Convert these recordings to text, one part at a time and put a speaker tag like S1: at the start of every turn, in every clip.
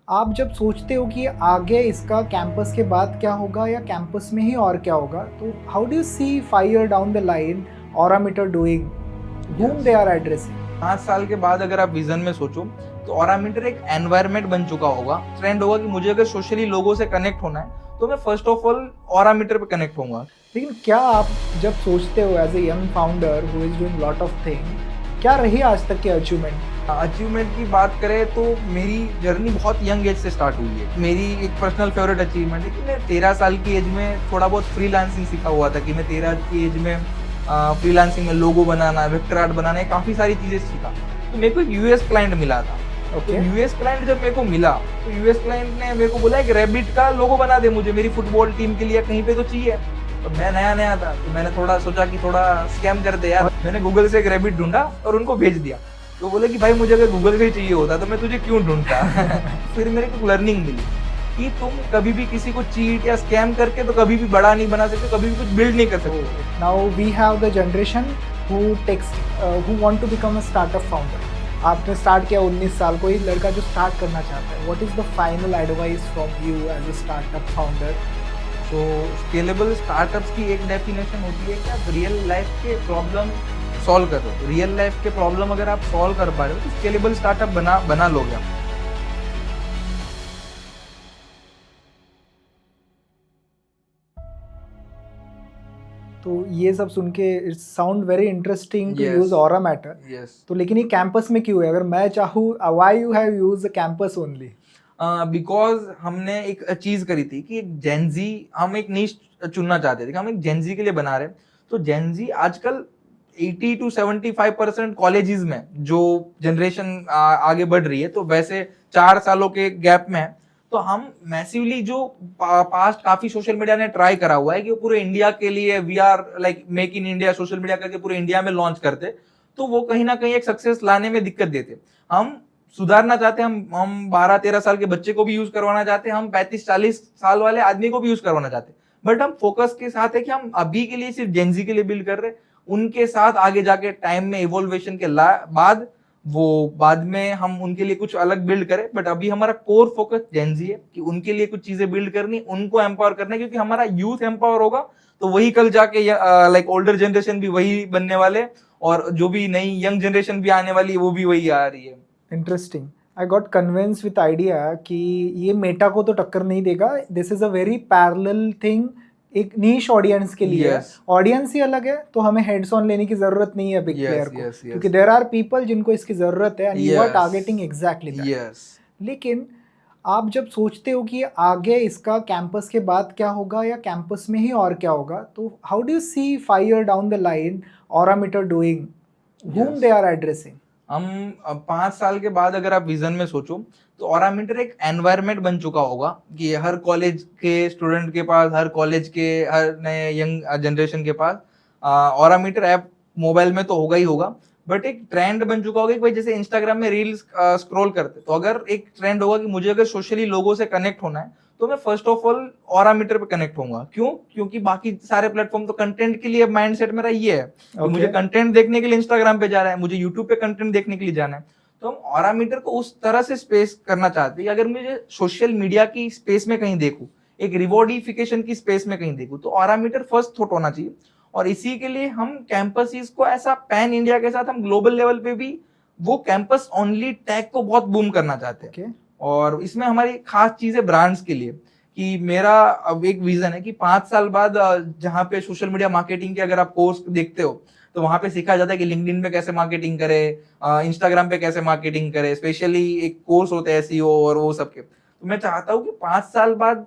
S1: आप जब सोचते हो कि आगे इसका कैंपस के बाद क्या होगा या कैंपस में ही और क्या होगा, तो how do you see 5 year down the line Aurameter doing? whom
S2: yes.
S1: they are addressing?
S2: 5 साल के बाद अगर आप विजन में सोचो तो ऑरामीटर एक एनवायरनमेंट बन चुका होगा। ट्रेंड होगा कि मुझे अगर सोशली लोगों से कनेक्ट होना है तो मैं फर्स्ट ऑफ ऑल ऑरामीटर पे कनेक्ट होऊंगा।
S1: लेकिन क्या आप जब सोचते हो as a young founder who is doing lot of thing, क्या रही आज तक की अचीवमेंट?
S2: अचीवमेंट की बात करें तो मेरी जर्नी बहुत यंग एज से स्टार्ट हुई है। मेरी एक पर्सनल फेवरेट अचीवमेंट है कि मैं 13 साल की एज में थोड़ा बहुत फ्रीलांसिंग सीखा हुआ था। कि मैं 13 की एज में फ्रीलांसिंग में लोगो बनाना, वेक्टर आर्ट बनाना, ये काफ़ी सारी चीज़ें सीखा। तो मेरे को एक यूएस क्लाइंट मिला था। तो
S1: ओके।
S2: यूएस क्लाइंट जब मेरे को मिला तो यूएस क्लाइंट ने मेरे को बोला एक रैबिट का लोगो बना दे मुझे, मेरी फुटबॉल टीम के लिए कहीं पे तो चाहिए। तो मैं नया नया था तो मैंने थोड़ा सोचा कि थोड़ा स्कैम कर दे यार। मैंने गूगल से एक रैबिट ढूंढा और उनको भेज दिया। तो बोले कि भाई मुझे अगर गूगल से ही चाहिए होता तो मैं तुझे क्यों ढूंढता। फिर मेरे को लर्निंग मिली कि तुम कभी भी किसी को चीट या स्कैम करके तो कभी भी बड़ा नहीं बना सकते, कभी भी कुछ बिल्ड नहीं कर सकते।
S1: Now we have the generation who takes who want to become a startup founder. आपने स्टार्ट किया 19 साल, कोई लड़का जो स्टार्ट करना चाहता है, what is the final advice from you as a startup founder?
S2: तो स्केलेबल स्टार्टअप्स की एक डेफिनेशन होती है कि आप रियल लाइफ के प्रॉब्लम सॉल्व कर रहे हो। रियल लाइफ के प्रॉब्लम अगर आप सॉल्व कर पा रहे हो तो स्केलेबल स्टार्टअप बना बना लोगे आप।
S1: तो ये सब सुन के it sound very interesting to
S2: yes.
S1: Use aura matter.
S2: Yes.
S1: तो लेकिन ये कैंपस में क्यों है? अगर मैं चाहूँ, why you have use the campus only?
S2: Because हमने एक चीज करी थी कि एक जेनजी, हम एक नीश चुनना चाहते थे कि हम एक जेनजी के लिए बना रहे हैं। तो जेनजी आजकल 80 to 75% कॉलेजेस में जो जनरेशन आगे बढ़ रही है, तो वैसे 4 सालों के गैप में है। तो हम मैसिवली जो पास्ट काफी सोशल मीडिया ने ट्राई करा हुआ है कि वो पूरे इंडिया के लिए we are like make in India social media करके पूरे इंडिया में लॉन्च करते, तो वो कहीं ना कहीं एक सक्सेस लाने में दिक्कत देते। हम सुधारना चाहते हैं, हम 12-13 साल के बच्चे को भी यूज करवाना चाहते हैं, हम 35-40 साल वाले आदमी को भी यूज करवाना चाहते हैं। बट हम फोकस के साथ है कि हम अभी के लिए सिर्फ जेंजी के लिए बिल्ड कर रहे हैं। उनके साथ आगे जाके टाइम में इवोल्वेशन के बाद वो बाद में हम उनके लिए कुछ अलग बिल्ड करें। बट अभी हमारा कोर फोकस जेंजी है कि उनके लिए कुछ चीजें बिल्ड करनी, उनको एम्पावर करना है। क्योंकि हमारा यूथ एम्पावर होगा तो वही कल जाके लाइक ओल्डर जनरेशन भी वही बनने वाले, और जो भी नई यंग जनरेशन भी आने वाली है वो भी वही आ रही है।
S1: Interesting. I got convince with idea कि ये मेटा को तो टक्कर नहीं देगा। This is a very parallel thing, एक नीश ऑडियंस के लिए है।
S2: यस।
S1: ऑडियंस ही अलग है, तो हमें हेड्स ऑन लेने की जरूरत नहीं है बिग
S2: यस।
S1: प्लेयर को,
S2: यस।
S1: क्योंकि
S2: यस।
S1: देर आर पीपल जिनको इसकी जरूरत है and you are
S2: yes.
S1: Targeting exactly that.
S2: Yes.
S1: लेकिन आप जब सोचते हो कि आगे इसका कैंपस के बाद क्या होगा या कैंपस में ही और क्या होगा, तो how do you see 5 year down the line Aurameter doing? whom
S2: yes.
S1: they are addressing?
S2: हम 5 साल के बाद अगर आप विजन में सोचो तो ऑरामीटर एक एनवायरनमेंट बन चुका होगा कि हर कॉलेज के स्टूडेंट के पास, हर कॉलेज के हर नए यंग जनरेशन के पास ऑरामीटर ऐप मोबाइल में तो होगा ही होगा। बट एक ट्रेंड बन चुका होगा कि भाई जैसे इंस्टाग्राम में रील्स स्क्रॉल करते, तो अगर एक ट्रेंड होगा कि मुझे अगर सोशली लोगों से कनेक्ट होना है तो मैं फर्स्ट ऑफ ऑल ऑरामीटर पे कनेक्ट होऊंगा। क्यों? क्योंकि बाकी सारे प्लेटफॉर्म तो कंटेंट के लिए माइंडसेट मेरा ये है कि मुझे
S1: Okay.
S2: कंटेंट देखने के लिए इंस्टाग्राम पे जा रहा है, मुझे यूट्यूब पे कंटेंट देखने के लिए जाना है। तो हम ऑरामीटर को उस तरह से स्पेस करना चाहते हैं कि अगर मुझे सोशल मीडिया की स्पेस में कहीं देखूं, एक रिवॉर्डिफिकेशन की स्पेस में कहीं देखूं, तो ऑरामीटर फर्स्ट थॉट होना चाहिए। और इसी के लिए हम कैंपस को ऐसा पैन इंडिया के साथ हम ग्लोबल लेवल पे भी वो कैंपस ओनली टैग को बहुत बूम करना चाहते हैं।
S1: Okay.
S2: और इसमें हमारी खास चीज है ब्रांड्स के लिए कि मेरा अब एक विजन है कि 5 साल बाद जहाँ पे सोशल मीडिया मार्केटिंग के अगर आप कोर्स देखते हो तो वहां पे सिखाया जाता है कि लिंक्डइन पे कैसे मार्केटिंग करे, इंस्टाग्राम पे कैसे मार्केटिंग करे, स्पेशली एक कोर्स होते हैं एसईओ और वो सबके। तो मैं चाहता हूँ कि 5 साल बाद,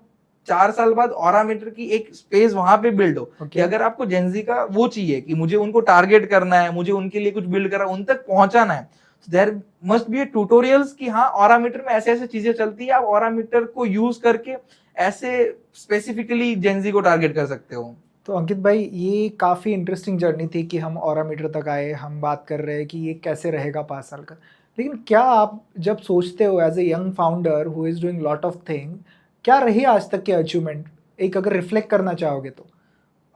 S2: 4 साल बाद ऑरामीटर की एक स्पेस वहां पे बिल्ड हो कि
S1: Okay.
S2: अगर आपको जेंजी का वो चाहिए कि मुझे उनको टारगेट करना है, मुझे उनके लिए कुछ बिल्ड करना है, उन तक पहुंचाना है, देयर मस्ट बी ट्यूटोरियल्स कि हाँ ऑरामीटर में ऐसे ऐसे चीजें चलती है, आप ऑरामीटर को यूज करके ऐसे स्पेसिफिकली जेंजी को टारगेट कर सकते हो।
S1: तो अंकित भाई, ये काफ़ी इंटरेस्टिंग जर्नी थी कि हम ऑरामीटर तक आए, हम बात कर रहे हैं कि ये कैसे रहेगा 5 साल का। लेकिन क्या आप जब सोचते हो as a young founder who is doing lot of thing, क्या रही आज तक की अचीवमेंट, एक अगर रिफ्लेक्ट करना चाहोगे तो?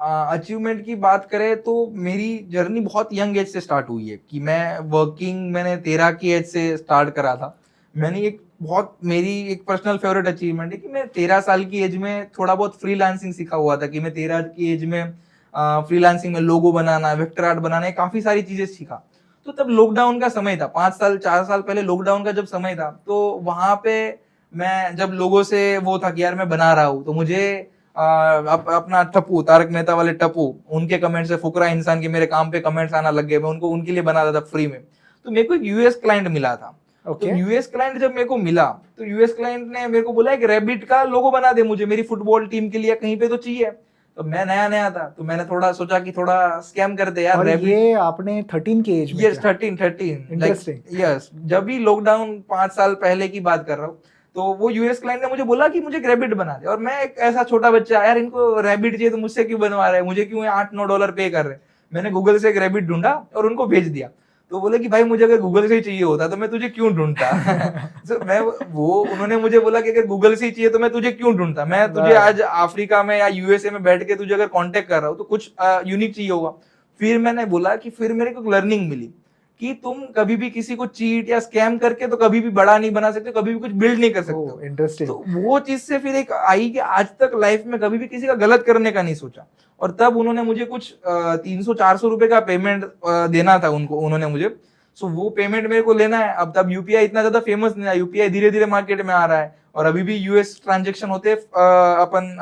S2: अचीवमेंट की बात करें तो मेरी जर्नी बहुत यंग एज से स्टार्ट हुई है कि मैंने 13 की एज से स्टार्ट करा था। मैंने एक बहुत मेरी एक पर्सनल फेवरेट अचीवमेंट है कि मैं 13 साल की एज में थोड़ा बहुत फ्रीलांसिंग सीखा हुआ था, कि मैं 13 की एज में फ्रीलांसिंग में लोगो बनाना, वेक्टर आर्ट बनाना, ये काफी सारी चीजें सीखा। तो तब लॉकडाउन का समय था, 5 साल 4 साल पहले लॉकडाउन का जब समय था, तो वहां पे मैं जब लोगों से वो था कि यार मैं बना रहा हूँ, तो मुझे अपना टप्पू, तारक मेहता वाले टप्पू, उनके कमेंट से फुकरा इंसान के मेरे काम पे कमेंट्स आना लग गए, मैं उनको उनके लिए बना रहा था फ्री में। तो मेरे को एक यूएस क्लाइंट मिला था। तो
S1: ओके।
S2: यूएस क्लाइंट जब मेरे को मिला, तो यूएस क्लाइंट ने मेरे को बोला एक रैबिट का लोगो बना दे मुझे, मेरी फुटबॉल टीम के लिए कहीं पे तो चाहिए। तो मैं नया नया था, तो मैंने थोड़ा सोचा कि थोड़ा स्कैम करते यार,
S1: और
S2: रैबिट।
S1: ये आपने 13 की एज में
S2: यस,
S1: किया?
S2: 13 लाइक,
S1: इंटरेस्टिंग।
S2: यस, जब भी लॉकडाउन 5 साल पहले की बात कर रहा हूँ। तो वो यूएस क्लाइंट ने मुझे बोला कि मुझे रैबिट बना दे, और मैं एक ऐसा छोटा बच्चा, यार इनको रैबिट चाहिए तो मुझसे क्यों बनवा रहे हैं, मुझे क्यों $8-9 पे कर रहे हैं। मैंने गूगल से एक रैबिट ढूंढा और उनको भेज दिया। तो बोले कि भाई मुझे अगर गूगल से ही चाहिए होता तो मैं तुझे क्यों ढूंढता। so, मैं वो उन्होंने मुझे बोला कि अगर गूगल से ही चाहिए तो मैं तुझे क्यों ढूंढता, मैं तुझे
S1: वाह।
S2: आज अफ्रीका में या यूएसए में बैठ के तुझे अगर कांटेक्ट कर रहा हूँ तो कुछ यूनिक चाहिए होगा। फिर मैंने बोला कि फिर मेरे को लर्निंग मिली कि तुम कभी भी किसी को चीट या स्कैम करके तो कभी भी बड़ा नहीं बना सकते, कभी भी कुछ बिल्ड नहीं कर सकते हो।
S1: ओह, इंटरेस्टिंग।
S2: तो वो चीज से फिर एक आई कि आज तक लाइफ में कभी भी किसी का गलत करने का नहीं सोचा। और तब उन्होंने मुझे कुछ 300-400 रुपए का पेमेंट देना था उनको, उन्होंने मुझे। सो वो पेमेंट मेरे को लेना है। अब तब यूपीआई इतना ज्यादा फेमस नहीं था, यूपीआई धीरे धीरे मार्केट में आ रहा है, और अभी भी यूएस ट्रांजेक्शन होते हैं अपन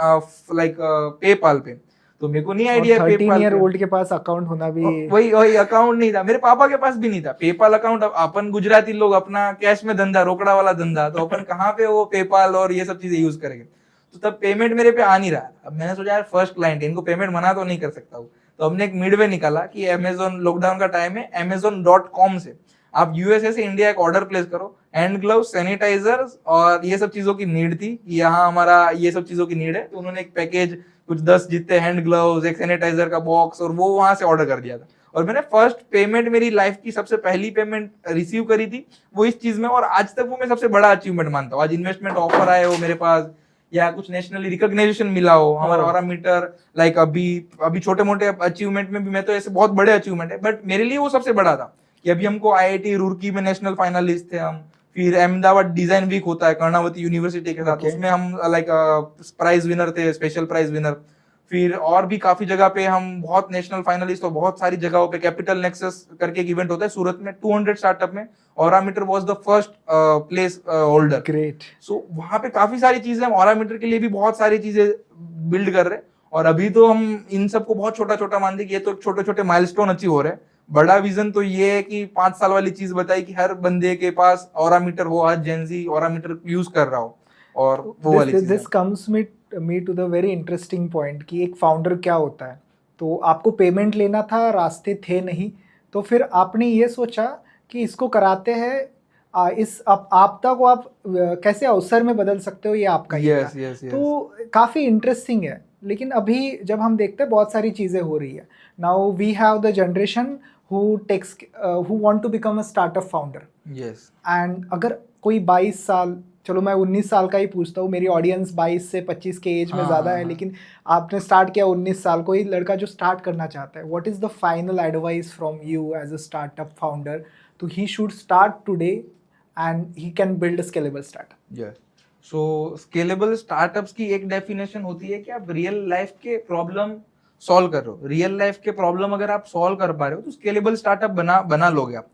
S2: लाइक पेपाल पे। तो मेरे को नहीं
S1: और
S2: आइडिया है
S1: 13
S2: पेपाल
S1: ईयर
S2: पे।
S1: ओल्ड के पास अकाउंट होना भी।
S2: वही वही अकाउंट नहीं था, मेरे पापा के पास भी नहीं था पेपाल अकाउंट। अपन गुजराती लोग अपना कैश में धंधा, रोकड़ा वाला धंधा, तो अपन कहाँ पे वो पेपाल और ये सब चीजें यूज करेंगे। तो तब पेमेंट मेरे पे आ नहीं रहा। अब मैंने सोचा यार फर्स्ट क्लाइंट, इनको पेमेंट मना तो नहीं कर सकता हूँ। तो हमने एक मिडवे निकाला कि अमेजोन, लॉकडाउन का टाइम है, amazon.com से आप यूएसए से इंडिया एक ऑर्डर प्लेस करो। हैंड ग्लव, सैनिटाइजर्स और ये सब चीजों की नीड थी कि यहाँ हमारा ये सब चीजों की नीड है। तो उन्होंने एक पैकेज, कुछ 10 जितने हैंड ग्लव्स, एक सैनिटाइजर का बॉक्स, और वो वहां से ऑर्डर कर दिया था। और मैंने फर्स्ट पेमेंट, मेरी लाइफ की सबसे पहली पेमेंट रिसीव करी थी वो इस चीज में। और आज तक वो मैं सबसे बड़ा अचीवमेंट मानता हूँ। आज इन्वेस्टमेंट ऑफर आए हो मेरे पास, या कुछ नेशनली रिकॉग्निशन मिला हो हमारा
S1: ओह।
S2: ऑरा मीटर, लाइक अभी अभी छोटे मोटे अचीवमेंट में भी, मैं तो ऐसे बहुत बड़े अचीवमेंट है, बट मेरे लिए वो सबसे बड़ा था कि अभी हमको आईआईटी रुड़की में नेशनल फाइनलिस्ट थे हम। फिर अहमदाबाद डिजाइन वीक होता है कर्णावती यूनिवर्सिटी के साथ,
S1: ओके।
S2: उसमें हम लाइक प्राइज विनर थे, स्पेशल प्राइज विनर। फिर और भी काफी जगह पे हम बहुत नेशनल फाइनलिस्ट, और बहुत सारी जगहों पे कैपिटल नेक्सस करके एक इवेंट होता है सूरत में, 200 स्टार्टअप में Aurameter was the first place holder.
S1: Great.
S2: So वहां पे काफी सारी चीजें, हम ऑरामीटर के लिए भी बहुत सारी चीजें बिल्ड कर रहे हैं। और अभी तो हम इन सबको बहुत छोटा छोटा मानते हैं कि ये तो छोटे छोटे माइलस्टोन अचीव हो रहे हैं। बड़ा विजन तो ये है कि 5 साल वाली चीज बताई कि हर बंदे के पास ऑरामीटर हो, हर जेंजी ऑरामीटर यूज कर रहा हो, और वो वाली चीज
S1: this comes me to the very interesting point कि एक फाउंडर क्या होता है। तो आपको पेमेंट लेना था, रास्ते थे नहीं, तो फिर आपने ये सोचा कि इसको कराते हैं। इस आपदा को आप कैसे अवसर में बदल सकते हो, ये आपका ये
S2: यस
S1: था।
S2: Yes yes.
S1: तो काफ़ी इंटरेस्टिंग है। लेकिन अभी जब हम देखते हैं बहुत सारी चीज़ें हो रही है। Now we have the generation who want to become a startup founder.
S2: Yes
S1: and अगर कोई 22 साल, चलो मैं 19 साल का ही पूछता हूँ, मेरी ऑडियंस 22 से 25 के एज में
S2: हाँ
S1: ज़्यादा
S2: हाँ
S1: है,
S2: हाँ।
S1: लेकिन आपने स्टार्ट किया 19 साल, कोई लड़का जो स्टार्ट करना चाहता है, what is the final advice from you as a startup founder तो he should start today and he can build a scalable startup?
S2: Yes. So scalable startups की एक डेफिनेशन होती है कि आप रियल लाइफ के प्रॉब्लम सॉल्व कर रहे हो। रियल लाइफ के प्रॉब्लम अगर आप सॉल्व कर पा रहे हो तो स्केलेबल स्टार्टअप बना बना लोगे आप।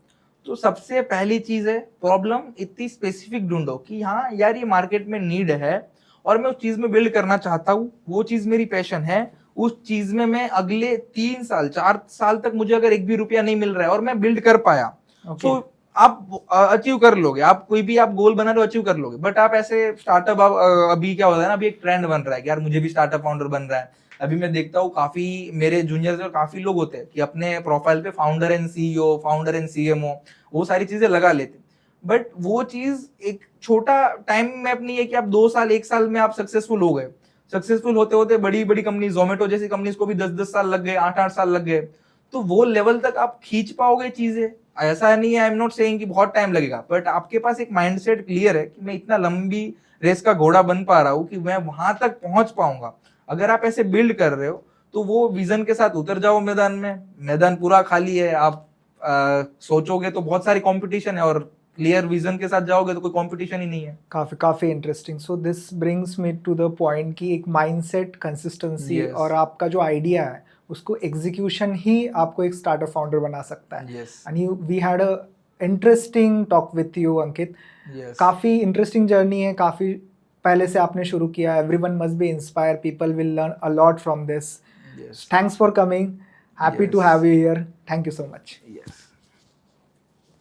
S2: तो सबसे पहली चीज है, प्रॉब्लम इतनी स्पेसिफिक ढूंढो कि हाँ यार ये मार्केट में नीड है, और मैं उस चीज में बिल्ड करना चाहता हूँ, वो चीज मेरी पैशन है। उस चीज में मैं अगले 3 साल 4 साल तक मुझे अगर एक भी रुपया नहीं मिल रहा है और मैं बिल्ड कर पाया,
S1: ओके।
S2: सो आप अचीव कर लोगे। आप कोई भी आप गोल बना रहे हो, अचीव कर लोगे। बट आप ऐसे स्टार्टअप, अभी क्या होता है ना, अभी एक ट्रेंड बन रहा है कि यार मुझे भी स्टार्टअप फाउंडर बन रहा है। अभी मैं देखता हूँ काफी मेरे जूनियर्स में काफी लोग होते हैं कि अपने प्रोफाइल पे founder and CEO, founder and CMO, वो सारी चीजें लगा लेते। बट वो चीज एक छोटा टाइम में अपनी है कि आप 2 साल 1 साल में आप सक्सेसफुल हो गए। सक्सेसफुल होते होते बड़ी बड़ी कंपनी, जोमेटो जैसी कंपनीज को भी 10-10 साल लग गए, 8-8 साल लग गए। तो वो लेवल तक आप खींच पाओगे चीजें, ऐसा नहीं है, आई एम नॉट सेइंग कि बहुत टाइम लगेगा, बट आपके पास एक माइंडसेट क्लियर है कि मैं इतना लंबी रेस का घोड़ा बन पा रहा हूं कि मैं वहां तक पहुंच पाऊंगा। अगर आप ऐसे बिल्ड कर रहे हो तो वो विजन के साथ उतर जाओ मैदान में। मैदान पूरा खाली है, आप सोचोगे तो बहुत सारी कंपटीशन है, और क्लियर विजन के साथ जाओगे तो कोई कंपटीशन ही नहीं है।
S1: काफी काफी interesting. So this brings me to the point कि एक माइंडसेट, कंसिस्टेंसी
S2: Yes.
S1: और आपका जो आइडिया है उसको एग्जीक्यूशन ही आपको एक स्टार्टअप फाउंडर बना सकता है।
S2: Yes.
S1: And you we had a interesting talk with you Ankit.
S2: Yes.
S1: काफी इंटरेस्टिंग जर्नी है, काफी पहले से आपने शुरू किया। Everyone must be inspire, people will learn a lot from this.
S2: Yes.
S1: Thanks for coming, happy to
S2: Yes.
S1: Have you here, thank you so much.
S2: Yes.